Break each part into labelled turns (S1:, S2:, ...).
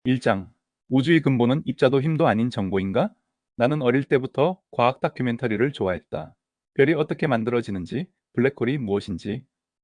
S1: 1장. 우주의 근본은 입자도 힘도 아닌 정보인가? 나는 어릴 때부터 과학 다큐멘터리를 좋아했다. 별이 어떻게 만들어지는지, 블랙홀이 무엇인지,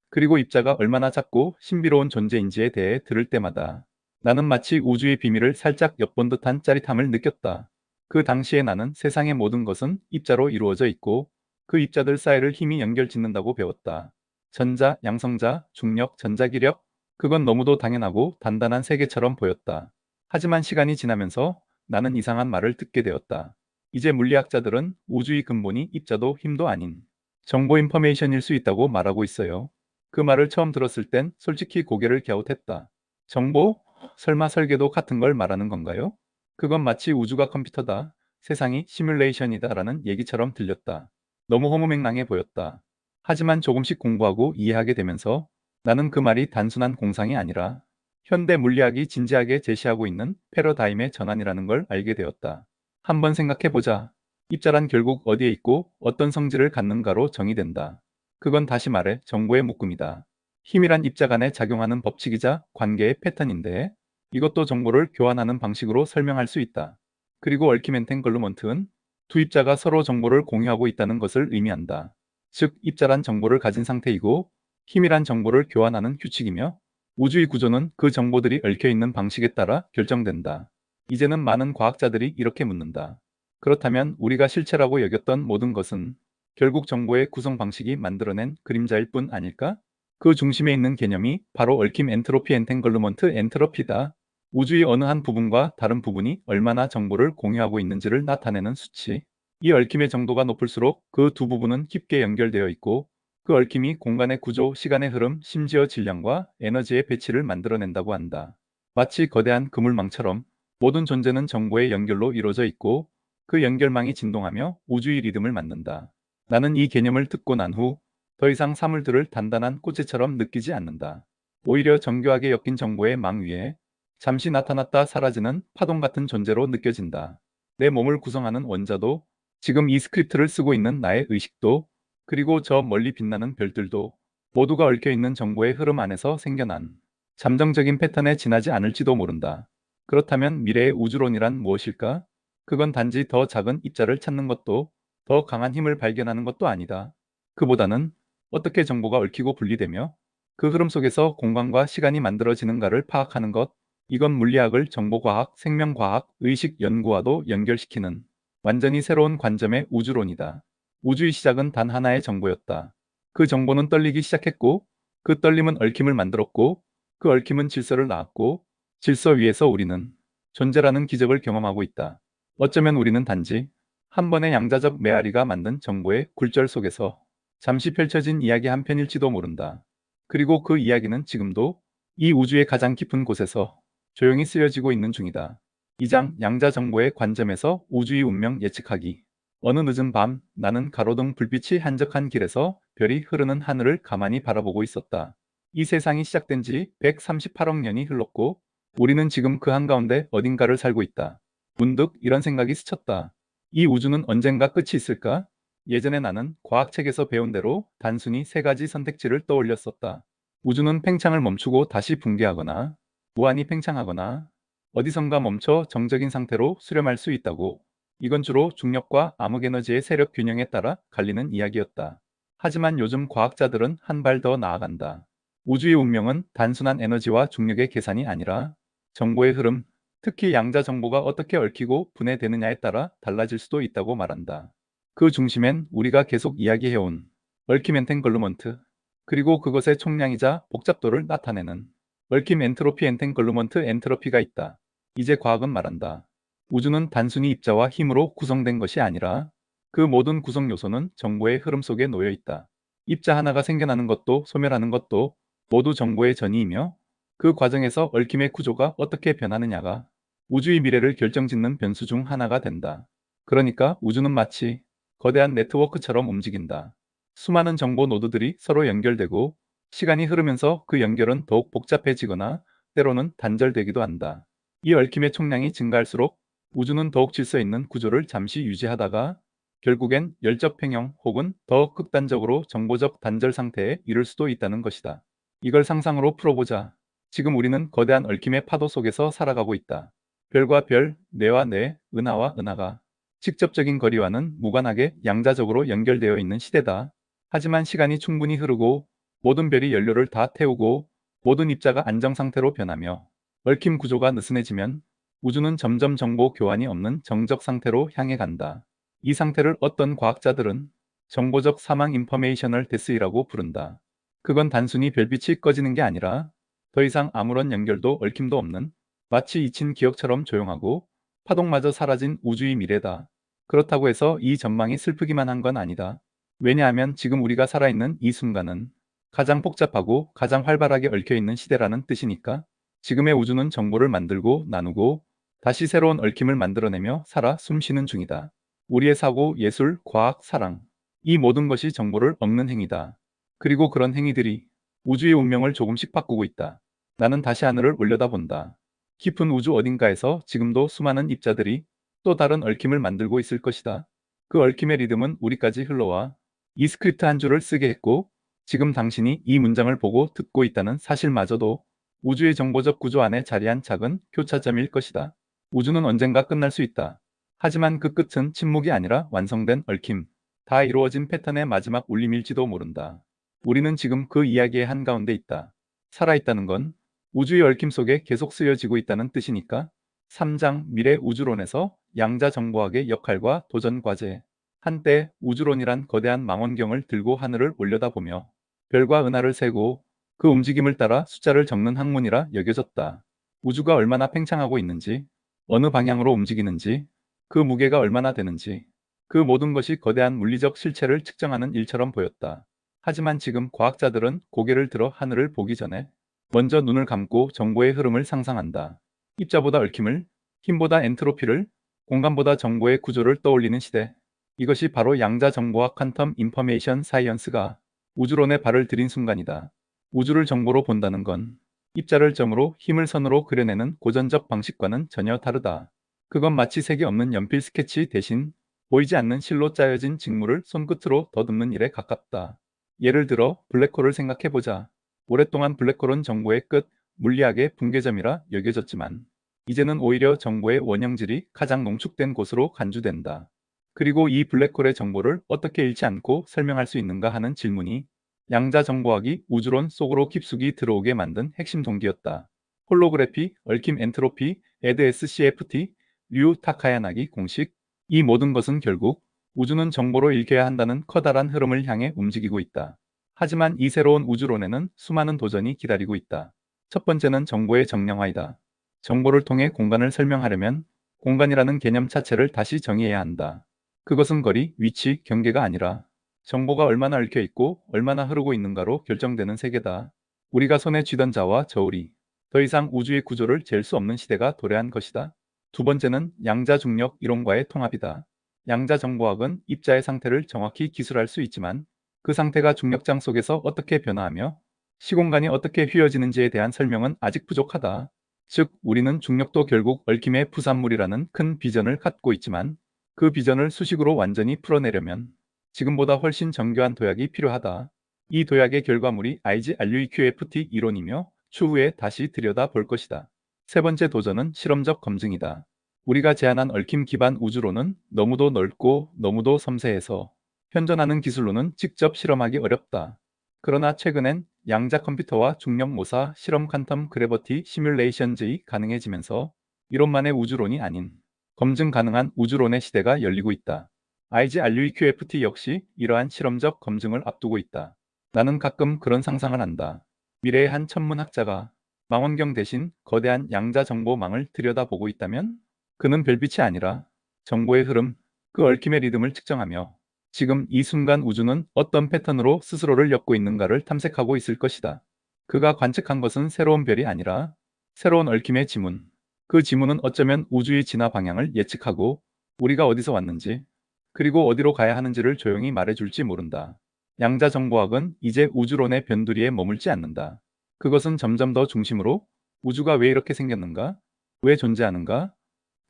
S1: 그리고 입자가 얼마나 작고 신비로운 존재인지에 대해 들을 때마다 나는 마치 우주의 비밀을 살짝 엿본 듯한 짜릿함을 느꼈다. 그 당시에 나는 세상의 모든 것은 입자로 이루어져 있고 그 입자들 사이를 힘이 연결짓는다고 배웠다. 전자, 양성자, 중력, 전자기력, 그건 너무도 당연하고 단단한 세계처럼 보였다. 하지만 시간이 지나면서 나는 이상한 말을 듣게 되었다. 이제 물리학자들은 우주의 근본이 입자도 힘도 아닌 정보 인포메이션일 수 있다고 말하고 있어요. 그 말을 처음 들었을 땐 솔직히 고개를 갸웃했다. 정보? 설마 설계도 같은 걸 말하는 건가요? 그건 마치 우주가 컴퓨터다, 세상이 시뮬레이션이다라는 얘기처럼 들렸다. 너무 허무맹랑해 보였다. 하지만 조금씩 공부하고 이해하게 되면서 나는 그 말이 단순한 공상이 아니라 현대 물리학이 진지하게 제시하고 있는 패러다임의 전환이라는 걸 알게 되었다. 한번 생각해보자. 입자란 결국 어디에 있고 어떤 성질을 갖는가로 정의된다. 그건 다시 말해 정보의 묶음이다. 힘이란 입자 간에 작용하는 법칙이자 관계의 패턴인데 이것도 정보를 교환하는 방식으로 설명할 수 있다. 그리고 얼키멘탱글루먼트는 두 입자가 서로 정보를 공유하고 있다는 것을 의미한다. 즉, 입자란 정보를 가진 상태이고 힘이란 정보를 교환하는 규칙이며 우주의 구조는 그 정보들이 얽혀있는 방식에 따라 결정된다. 이제는 많은 과학자들이 이렇게 묻는다. 그렇다면 우리가 실체라고 여겼던 모든 것은 결국 정보의 구성 방식이 만들어낸 그림자일 뿐 아닐까? 그 중심에 있는 개념이 바로 얽힘 엔트로피 엔탱글루먼트 엔트로피다. 우주의 어느 한 부분과 다른 부분이 얼마나 정보를 공유하고 있는지를 나타내는 수치. 이 얽힘의 정도가 높을수록 그 두 부분은 깊게 연결되어 있고 그 얽힘이 공간의 구조, 시간의 흐름, 심지어 질량과 에너지의 배치를 만들어낸다고 한다. 마치 거대한 그물망처럼 모든 존재는 정보의 연결로 이루어져 있고 그 연결망이 진동하며 우주의 리듬을 만든다. 나는 이 개념을 듣고 난 후 더 이상 사물들을 단단한 꼬치처럼 느끼지 않는다. 오히려 정교하게 엮인 정보의 망 위에 잠시 나타났다 사라지는 파동 같은 존재로 느껴진다. 내 몸을 구성하는 원자도, 지금 이 스크립트를 쓰고 있는 나의 의식도, 그리고 저 멀리 빛나는 별들도 모두가 얽혀있는 정보의 흐름 안에서 생겨난 잠정적인 패턴에 지나지 않을지도 모른다. 그렇다면 미래의 우주론이란 무엇일까? 그건 단지 더 작은 입자를 찾는 것도, 더 강한 힘을 발견하는 것도 아니다. 그보다는 어떻게 정보가 얽히고 분리되며 그 흐름 속에서 공간과 시간이 만들어지는가를 파악하는 것, 이건 물리학을 정보과학, 생명과학, 의식 연구와도 연결시키는 완전히 새로운 관점의 우주론이다. 우주의 시작은 단 하나의 정보였다. 그 정보는 떨리기 시작했고, 그 떨림은 얽힘을 만들었고, 그 얽힘은 질서를 낳았고, 질서 위에서 우리는 존재라는 기적을 경험하고 있다. 어쩌면 우리는 단지 한 번의 양자적 메아리가 만든 정보의 굴절 속에서 잠시 펼쳐진 이야기 한 편일지도 모른다. 그리고 그 이야기는 지금도 이 우주의 가장 깊은 곳에서 조용히 쓰여지고 있는 중이다. 2장 양자 정보의 관점에서 우주의 운명 예측하기. 어느 늦은 밤 나는 가로등 불빛이 한적한 길에서 별이 흐르는 하늘을 가만히 바라보고 있었다. 이 세상이 시작된 지 138억 년이 흘렀고 우리는 지금 그 한가운데 어딘가를 살고 있다. 문득 이런 생각이 스쳤다. 이 우주는 언젠가 끝이 있을까? 예전에 나는 과학책에서 배운 대로 단순히 세 가지 선택지를 떠올렸었다. 우주는 팽창을 멈추고 다시 붕괴하거나 무한히 팽창하거나 어디선가 멈춰 정적인 상태로 수렴할 수 있다고. 이건 주로 중력과 암흑에너지의 세력 균형에 따라 갈리는 이야기였다. 하지만 요즘 과학자들은 한 발 더 나아간다. 우주의 운명은 단순한 에너지와 중력의 계산이 아니라 정보의 흐름, 특히 양자 정보가 어떻게 얽히고 분해되느냐에 따라 달라질 수도 있다고 말한다. 그 중심엔 우리가 계속 이야기해온 얽힘 엔탱글루먼트, 그리고 그것의 총량이자 복잡도를 나타내는 얽힘 엔트로피 엔탱글루먼트 엔트로피가 있다. 이제 과학은 말한다. 우주는 단순히 입자와 힘으로 구성된 것이 아니라 그 모든 구성 요소는 정보의 흐름 속에 놓여 있다. 입자 하나가 생겨나는 것도 소멸하는 것도 모두 정보의 전이이며 그 과정에서 얽힘의 구조가 어떻게 변하느냐가 우주의 미래를 결정짓는 변수 중 하나가 된다. 그러니까 우주는 마치 거대한 네트워크처럼 움직인다. 수많은 정보 노드들이 서로 연결되고 시간이 흐르면서 그 연결은 더욱 복잡해지거나 때로는 단절되기도 한다. 이 얽힘의 총량이 증가할수록 우주는 더욱 질서 있는 구조를 잠시 유지하다가 결국엔 열적 팽형 혹은 더 극단적으로 정보적 단절 상태에 이를 수도 있다는 것이다. 이걸 상상으로 풀어보자. 지금 우리는 거대한 얽힘의 파도 속에서 살아가고 있다. 별과 별, 뇌와 뇌, 은하와 은하가 직접적인 거리와는 무관하게 양자적으로 연결되어 있는 시대다. 하지만 시간이 충분히 흐르고 모든 별이 연료를 다 태우고 모든 입자가 안정 상태로 변하며 얽힘 구조가 느슨해지면 우주는 점점 정보 교환이 없는 정적 상태로 향해 간다. 이 상태를 어떤 과학자들은 정보적 사망 인포메이셔널 데스이라고 부른다. 그건 단순히 별빛이 꺼지는 게 아니라 더 이상 아무런 연결도 얽힘도 없는 마치 잊힌 기억처럼 조용하고 파동마저 사라진 우주의 미래다. 그렇다고 해서 이 전망이 슬프기만 한 건 아니다. 왜냐하면 지금 우리가 살아있는 이 순간은 가장 복잡하고 가장 활발하게 얽혀있는 시대라는 뜻이니까. 지금의 우주는 정보를 만들고 나누고 다시 새로운 얽힘을 만들어내며 살아 숨쉬는 중이다. 우리의 사고, 예술, 과학, 사랑, 이 모든 것이 정보를 얻는 행위다. 그리고 그런 행위들이 우주의 운명을 조금씩 바꾸고 있다. 나는 다시 하늘을 올려다본다. 깊은 우주 어딘가에서 지금도 수많은 입자들이 또 다른 얽힘을 만들고 있을 것이다. 그 얽힘의 리듬은 우리까지 흘러와 이 스크립트 한 줄을 쓰게 했고, 지금 당신이 이 문장을 보고 듣고 있다는 사실마저도 우주의 정보적 구조 안에 자리한 작은 교차점일 것이다. 우주는 언젠가 끝날 수 있다. 하지만 그 끝은 침묵이 아니라 완성된 얽힘, 다 이루어진 패턴의 마지막 울림일지도 모른다. 우리는 지금 그 이야기의 한가운데 있다. 살아있다는 건 우주의 얽힘 속에 계속 쓰여지고 있다는 뜻이니까. 3장 미래 우주론에서 양자 정보학의 역할과 도전 과제. 한때 우주론이란 거대한 망원경을 들고 하늘을 올려다보며 별과 은하를 세고 그 움직임을 따라 숫자를 적는 학문이라 여겨졌다. 우주가 얼마나 팽창하고 있는지, 어느 방향으로 움직이는지, 그 무게가 얼마나 되는지, 그 모든 것이 거대한 물리적 실체를 측정하는 일처럼 보였다. 하지만 지금 과학자들은 고개를 들어 하늘을 보기 전에 먼저 눈을 감고 정보의 흐름을 상상한다. 입자보다 얽힘을, 힘보다 엔트로피를, 공간보다 정보의 구조를 떠올리는 시대. 이것이 바로 양자 정보학 퀀텀 인포메이션 사이언스가 우주론에 발을 들인 순간이다. 우주를 정보로 본다는 건 입자를 점으로 힘을 선으로 그려내는 고전적 방식과는 전혀 다르다. 그건 마치 색이 없는 연필 스케치 대신 보이지 않는 실로 짜여진 직물을 손끝으로 더듬는 일에 가깝다. 예를 들어 블랙홀을 생각해보자. 오랫동안 블랙홀은 정보의 끝, 물리학의 붕괴점이라 여겨졌지만 이제는 오히려 정보의 원형질이 가장 농축된 곳으로 간주된다. 그리고 이 블랙홀의 정보를 어떻게 잃지 않고 설명할 수 있는가 하는 질문이 양자 정보학이 우주론 속으로 깊숙이 들어오게 만든 핵심 동기였다. 홀로그래피, 얽힘 엔트로피, 에드 SCFT, 류 타카야나기 공식, 이 모든 것은 결국 우주는 정보로 읽혀야 한다는 커다란 흐름을 향해 움직이고 있다. 하지만 이 새로운 우주론에는 수많은 도전이 기다리고 있다. 첫 번째는 정보의 정량화이다. 정보를 통해 공간을 설명하려면 공간이라는 개념 자체를 다시 정의해야 한다. 그것은 거리, 위치, 경계가 아니라 정보가 얼마나 얽혀 있고 얼마나 흐르고 있는가로 결정되는 세계다. 우리가 손에 쥐던 자와 저울이 더 이상 우주의 구조를 잴 수 없는 시대가 도래한 것이다. 두 번째는 양자 중력 이론과의 통합이다. 양자 정보학은 입자의 상태를 정확히 기술할 수 있지만 그 상태가 중력장 속에서 어떻게 변화하며 시공간이 어떻게 휘어지는지에 대한 설명은 아직 부족하다. 즉, 우리는 중력도 결국 얽힘의 부산물이라는 큰 비전을 갖고 있지만 그 비전을 수식으로 완전히 풀어내려면 지금보다 훨씬 정교한 도약이 필요하다. 이 도약의 결과물이 IGRUEQFT 이론이며 추후에 다시 들여다볼 것이다. 세 번째 도전은 실험적 검증이다. 우리가 제안한 얽힘 기반 우주론은 너무도 넓고 너무도 섬세해서 현존하는 기술로는 직접 실험하기 어렵다. 그러나 최근엔 양자 컴퓨터와 중력 모사 실험 퀀텀 그래버티 시뮬레이션즈이 가능해지면서 이론만의 우주론이 아닌 검증 가능한 우주론의 시대가 열리고 있다. IGRUEQFT 역시 이러한 실험적 검증을 앞두고 있다. 나는 가끔 그런 상상을 한다. 미래의 한 천문학자가 망원경 대신 거대한 양자 정보망을 들여다보고 있다면 그는 별빛이 아니라 정보의 흐름, 그 얽힘의 리듬을 측정하며 지금 이 순간 우주는 어떤 패턴으로 스스로를 엮고 있는가를 탐색하고 있을 것이다. 그가 관측한 것은 새로운 별이 아니라 새로운 얽힘의 지문. 그 지문은 어쩌면 우주의 진화 방향을 예측하고 우리가 어디서 왔는지 그리고 어디로 가야 하는지를 조용히 말해줄지 모른다. 양자 정보학은 이제 우주론의 변두리에 머물지 않는다. 그것은 점점 더 중심으로 우주가 왜 이렇게 생겼는가? 왜 존재하는가?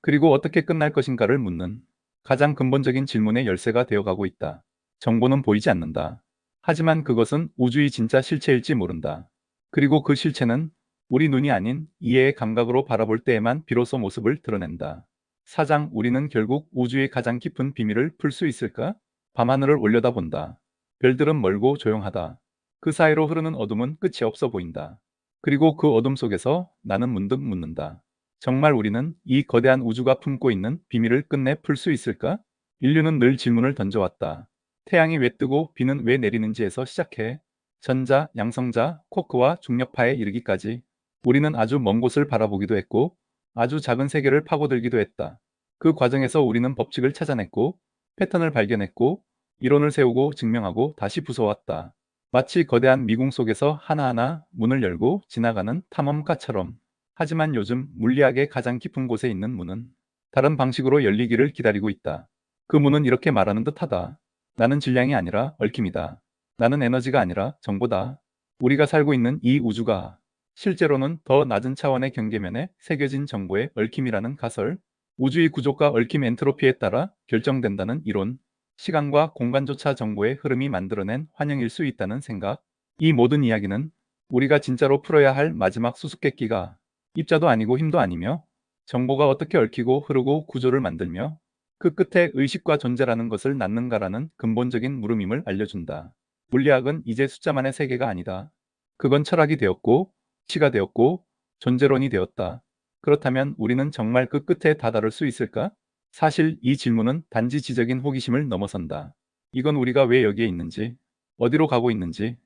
S1: 그리고 어떻게 끝날 것인가를 묻는 가장 근본적인 질문의 열쇠가 되어가고 있다. 정보는 보이지 않는다. 하지만 그것은 우주의 진짜 실체일지 모른다. 그리고 그 실체는 우리 눈이 아닌 이해의 감각으로 바라볼 때에만 비로소 모습을 드러낸다. 4장 우리는 결국 우주의 가장 깊은 비밀을 풀 수 있을까? 밤하늘을 올려다본다. 별들은 멀고 조용하다. 그 사이로 흐르는 어둠은 끝이 없어 보인다. 그리고 그 어둠 속에서 나는 문득 묻는다. 정말 우리는 이 거대한 우주가 품고 있는 비밀을 끝내 풀 수 있을까? 인류는 늘 질문을 던져왔다. 태양이 왜 뜨고 비는 왜 내리는지에서 시작해 전자, 양성자, 쿼크와 중력파에 이르기까지 우리는 아주 먼 곳을 바라보기도 했고 아주 작은 세계를 파고들기도 했다. 그 과정에서 우리는 법칙을 찾아냈고 패턴을 발견했고 이론을 세우고 증명하고 다시 부숴왔다. 마치 거대한 미궁 속에서 하나하나 문을 열고 지나가는 탐험가처럼. 하지만 요즘 물리학의 가장 깊은 곳에 있는 문은 다른 방식으로 열리기를 기다리고 있다. 그 문은 이렇게 말하는 듯하다. 나는 질량이 아니라 얽힘이다. 나는 에너지가 아니라 정보다. 우리가 살고 있는 이 우주가 실제로는 더 낮은 차원의 경계면에 새겨진 정보의 얽힘이라는 가설, 우주의 구조가 얽힘 엔트로피에 따라 결정된다는 이론, 시간과 공간조차 정보의 흐름이 만들어낸 환영일 수 있다는 생각, 이 모든 이야기는 우리가 진짜로 풀어야 할 마지막 수수께끼가 입자도 아니고 힘도 아니며 정보가 어떻게 얽히고 흐르고 구조를 만들며 그 끝에 의식과 존재라는 것을 낳는가라는 근본적인 물음임을 알려준다. 물리학은 이제 숫자만의 세계가 아니다. 그건 철학이 되었고 치가 되었고 존재론이 되었다. 그렇다면 우리는 정말 그 끝에 다다를 수 있을까? 사실 이 질문은 단지 지적인 호기심을 넘어선다. 이건 우리가 왜 여기에 있는지, 어디로 가고 있는지,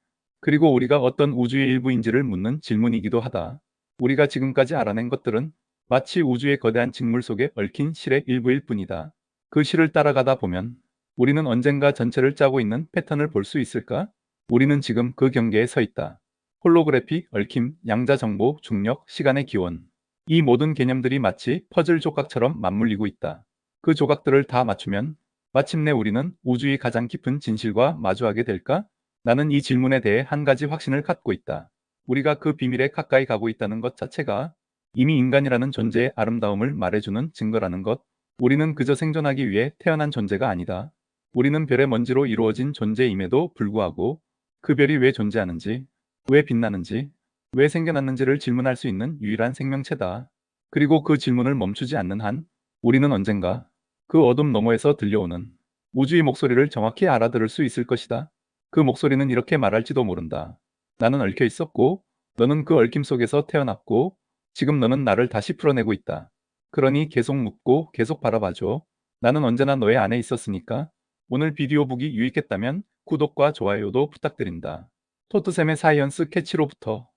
S1: 그리고 우리가 어떤 우주의 일부인지를 묻는 질문이기도 하다. 우리가 지금까지 알아낸 것들은 마치 우주의 거대한 직물 속에 얽힌 실의 일부일 뿐이다. 그 실을 따라가다 보면 우리는 언젠가 전체를 짜고 있는 패턴을 볼 수 있을까? 우리는 지금 그 경계에 서 있다. 홀로그래피, 얽힘, 양자 정보, 중력, 시간의 기원. 이 모든 개념들이 마치 퍼즐 조각처럼 맞물리고 있다. 그 조각들을 다 맞추면 마침내 우리는 우주의 가장 깊은 진실과 마주하게 될까? 나는 이 질문에 대해 한 가지 확신을 갖고 있다. 우리가 그 비밀에 가까이 가고 있다는 것 자체가 이미 인간이라는 존재의 아름다움을 말해주는 증거라는 것. 우리는 그저 생존하기 위해 태어난 존재가 아니다. 우리는 별의 먼지로 이루어진 존재임에도 불구하고 그 별이 왜 존재하는지, 왜 빛나는지, 왜 생겨났는지를 질문할 수 있는 유일한 생명체다. 그리고 그 질문을 멈추지 않는 한 우리는 언젠가 그 어둠 너머에서 들려오는 우주의 목소리를 정확히 알아들을 수 있을 것이다. 그 목소리는 이렇게 말할지도 모른다. 나는 얽혀 있었고, 너는 그 얽힘 속에서 태어났고, 지금 너는 나를 다시 풀어내고 있다. 그러니 계속 묻고 계속 바라봐줘. 나는 언제나 너의 안에 있었으니까. 오늘 비디오 보기 유익했다면 구독과 좋아요도 부탁드린다. 토트샘의 사이언스 캐치로부터